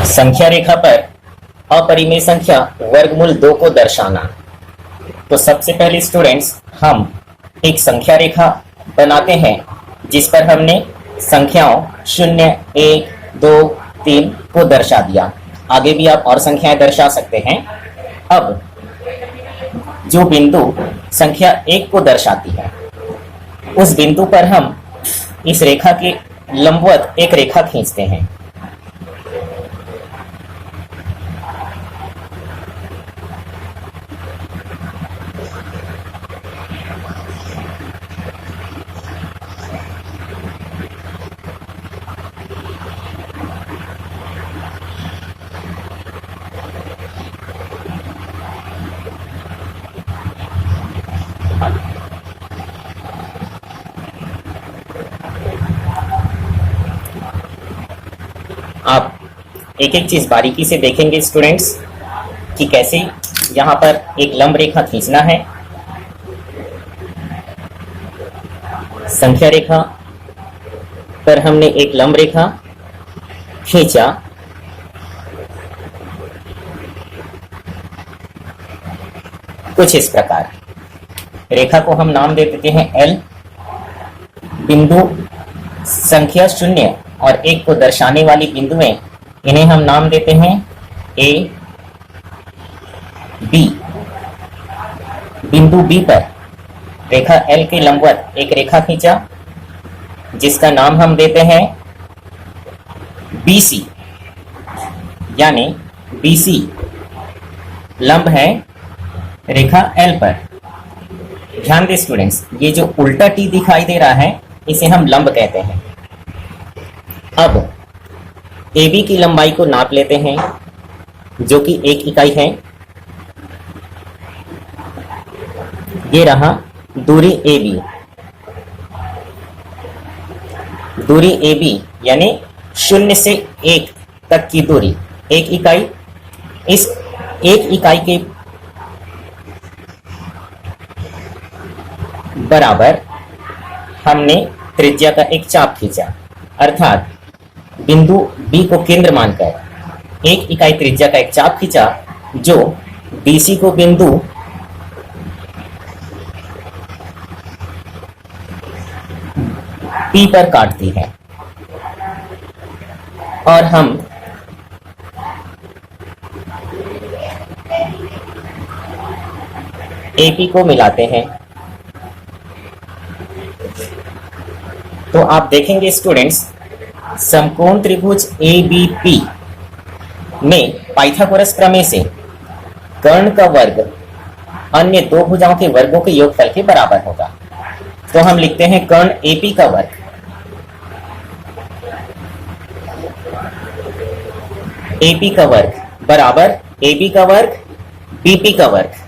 संख्या रेखा पर अपरिमेय संख्या वर्गमूल 2 को दर्शाना। तो सबसे पहले स्टूडेंट्स हम एक संख्या रेखा बनाते हैं जिस पर हमने संख्याओं 0, 1, 2, 3 को दर्शा दिया। आगे भी आप और संख्याएं दर्शा सकते हैं। अब जो बिंदु संख्या 1 को दर्शाती है उस बिंदु पर हम इस रेखा के लंबवत एक रेखा खींचते हैं। आप एक एक चीज बारीकी से देखेंगे स्टूडेंट्स कि कैसे यहाँ पर एक लंब रेखा खींचना है। संख्या रेखा पर हमने एक लंब रेखा खींचा। कुछ इस प्रकार रेखा को हम नाम दे देते हैं L। बिंदु संख्या 0 और 1 को दर्शाने वाली बिंदुएं, इन्हें हम नाम देते हैं A, B। बिंदु B पर रेखा L के लंबवत एक रेखा खींचा जिसका नाम हम देते हैं BC, यानी BC लंब है रेखा L पर। ध्यान दें स्टूडेंट्स, ये जो उल्टा T दिखाई दे रहा है इसे हम लंब कहते हैं। अब AB की लंबाई को नाप लेते हैं जो कि 1 इकाई है। ये रहा दूरी AB। दूरी AB यानी 0 से 1 तक की दूरी 1 इकाई। इस 1 इकाई के बराबर हमने त्रिज्या का एक चाप खींचा, अर्थात बिंदु B को केंद्र मानकर 1 इकाई त्रिज्या का एक चाप खींचा जो BC को बिंदु P पर काटती है। और हम AP को मिलाते हैं। तो आप देखेंगे स्टूडेंट्स, समकोण त्रिभुज ABP में पाइथागोरस प्रमेय से कर्ण का वर्ग अन्य दो भुजाओं के वर्गों के योगफल के बराबर होगा। तो हम लिखते हैं कर्ण AP का वर्ग AP का वर्ग बराबर AB का वर्ग BP का वर्ग।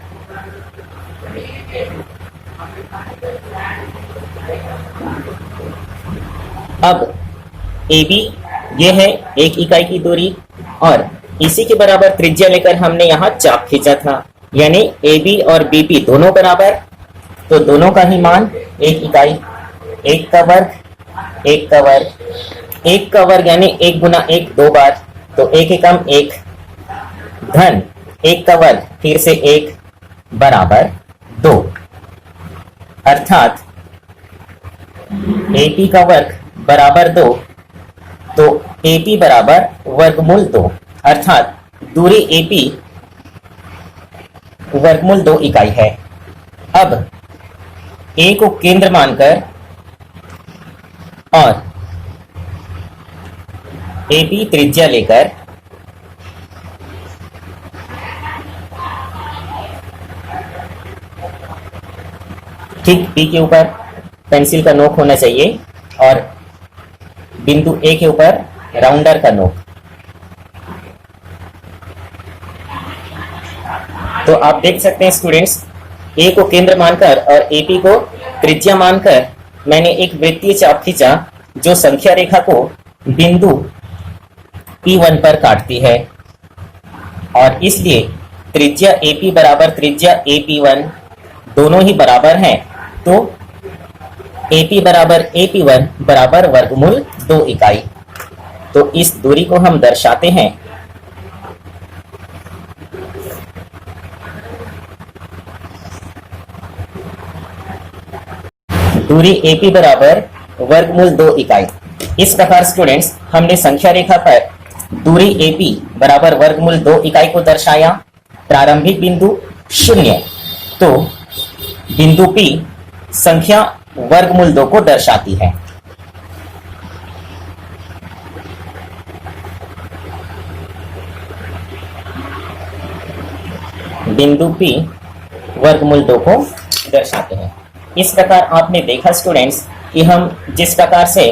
अब AB ये है 1 इकाई की दूरी और इसी के बराबर त्रिज्या लेकर हमने यहाँ चाप खींचा था, यानी AB और BP दोनों बराबर। तो दोनों का ही मान 1 इकाई। 1 का वर्ग 1 का वर्ग 1 का वर्ग यानी 1 गुना 1 2 बार, तो 1 एकम 1 धन 1 का वर्ग फिर से 1 बराबर 2, अर्थात AP का वर्ग बराबर 2। तो AP बराबर वर्गमूल 2, अर्थात दूरी AP वर्गमूल 2 इकाई है। अब A को केंद्र मानकर और AP त्रिज्या लेकर ठीक P के ऊपर पेंसिल का नोक होना चाहिए और बिंदु A के ऊपर राउंडर का नोक। तो आप देख सकते हैं स्टूडेंट्स, A को केंद्र मानकर और AP को त्रिज्या मानकर मैंने एक वृत्तीय चाप खींचा जो संख्या रेखा को बिंदु P1 पर काटती है और इसलिए त्रिज्या AP बराबर त्रिज्या AP1 दोनों ही बराबर हैं। तो AP बराबर AP1 बराबर वर्गमूल 2 इकाई। तो इस दूरी को हम दर्शाते हैं दूरी AP बराबर वर्गमूल 2 इकाई। इस प्रकार स्टूडेंट्स हमने संख्या रेखा पर दूरी AP बराबर वर्गमूल 2 इकाई को दर्शाया। प्रारंभिक बिंदु 0, तो बिंदु P संख्या वर्गमूल 2 को दर्शाती है। बिंदु P वर्गमूल 2 को दर्शाते हैं। इस प्रकार आपने देखा स्टूडेंट्स कि हम जिस प्रकार से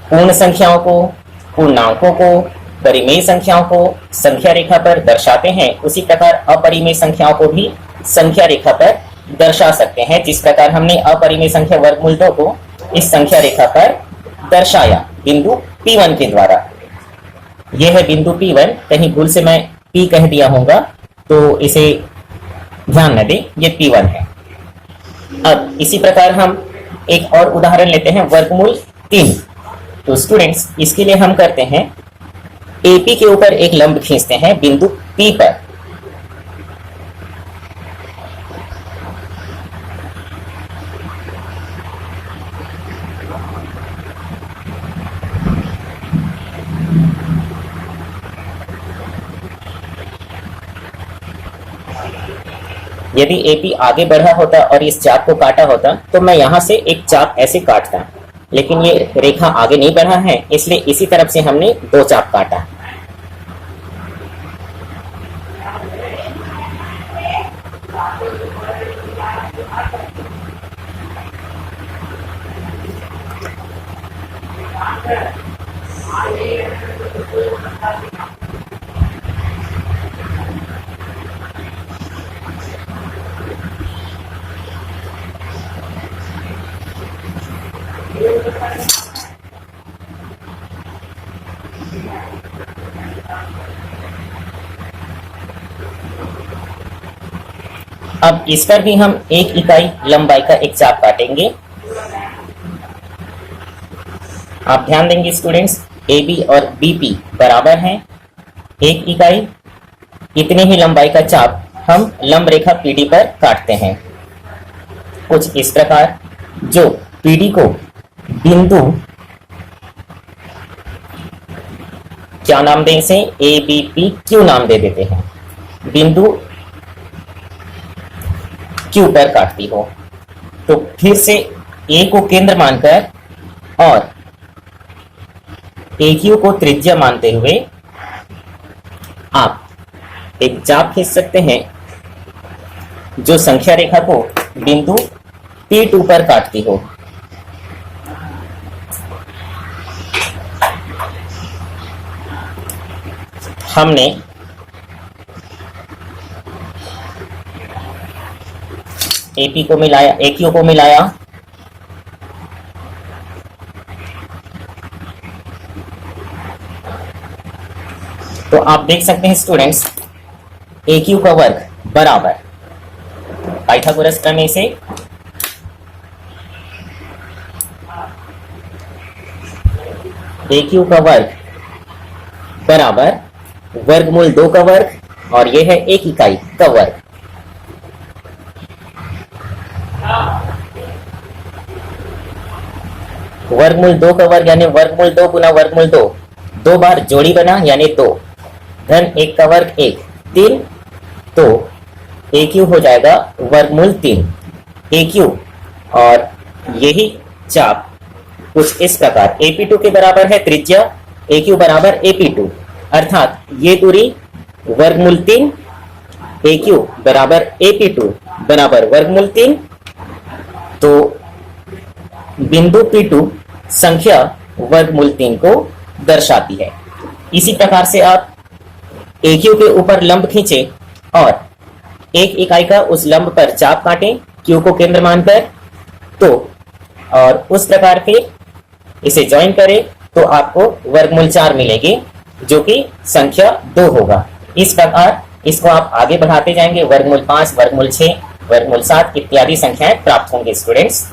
पूर्ण संख्याओं को, पूर्णांकों को, परिमेय संख्याओं को संख्या रेखा पर दर्शाते हैं, उसी प्रकार अपरिमेय संख्याओं को भी संख्या रेखा पर दर्शा सकते हैं। जिस प्रकार हमने अपरिमेय संख्या वर्गमूल 2 को इस संख्या रेखा पर दर्शाया बिंदु P1 के द्वारा। यह है बिंदु P1। कहीं भूल से मैं P कह दिया होगा तो इसे ध्यान न दें, ये P1 है। अब इसी प्रकार हम एक और उदाहरण लेते हैं, वर्गमूल 3। तो स्टूडेंट्स इसके लिए हम करते हैं, AP के ऊपर एक लंब खींचते हैं बिंदु P पर। यदि AP आगे बढ़ा होता और इस चाप को काटा होता तो मैं यहां से एक चाप ऐसे काटता, लेकिन ये रेखा आगे नहीं बढ़ा है, इसलिए इसी तरफ से हमने 2 चाप काटा। अब इस पर भी हम 1 इकाई लंबाई का एक चाप काटेंगे। आप ध्यान देंगे स्टूडेंट्स, AB और BP बराबर हैं 1 इकाई। इतने ही लंबाई का चाप हम लंब रेखा PD पर काटते हैं कुछ इस प्रकार, जो PD को बिंदु क्या नाम दें, इसे ABPQ नाम दे देते हैं, बिंदु Q पर काटती हो। तो फिर से A को केंद्र मानकर और AQ को त्रिज्या मानते हुए आप एक चाप खींच सकते हैं जो संख्या रेखा को बिंदु P2 पर काटती हो। हमने AP को मिलाया, AQ को मिलाया, तो आप देख सकते हैं स्टूडेंट्स AQ का वर्ग बराबर पाइथागोरस प्रमेय से AQ का वर्ग बराबर वर्गमूल 2 का वर्ग और यह है 1 इकाई का वर्ग। वर्गमूल 2 का वर्ग यानी वर्गमूल 2 गुना वर्गमूल 2, 2 बार जोड़ी बना यानी 2, धन 1 का वर्ग 1, 3, तो AQ हो जाएगा वर्गमूल 3 AQ। और यही चाप कुछ इस प्रकार AP2 के बराबर है त्रिज्या, AQ बराबर AP2, अर्थात ये दूरी वर्गमूल 3 AQ बराबर AP2 बराबर वर्गमूल 3। तो बिंदु P2 संख्या वर्गमूल 3 को दर्शाती है। इसी प्रकार से आप AQ के ऊपर लंब खींचे और 1 इकाई का उस लंब पर चाप काटें Q को केंद्र मानकर, तो और उस प्रकार फिर इसे ज्वाइन करें तो आपको वर्गमूल 4 मिलेगी, जो कि संख्या 2 होगा। इस प्रकार इसको आप आगे बढ़ाते जाएंगे, वर्गमूल 5, वर्गमूल 6, वर्गमूल 7 इत्यादि संख्याएं प्राप्त होंगे स्टूडेंट्स।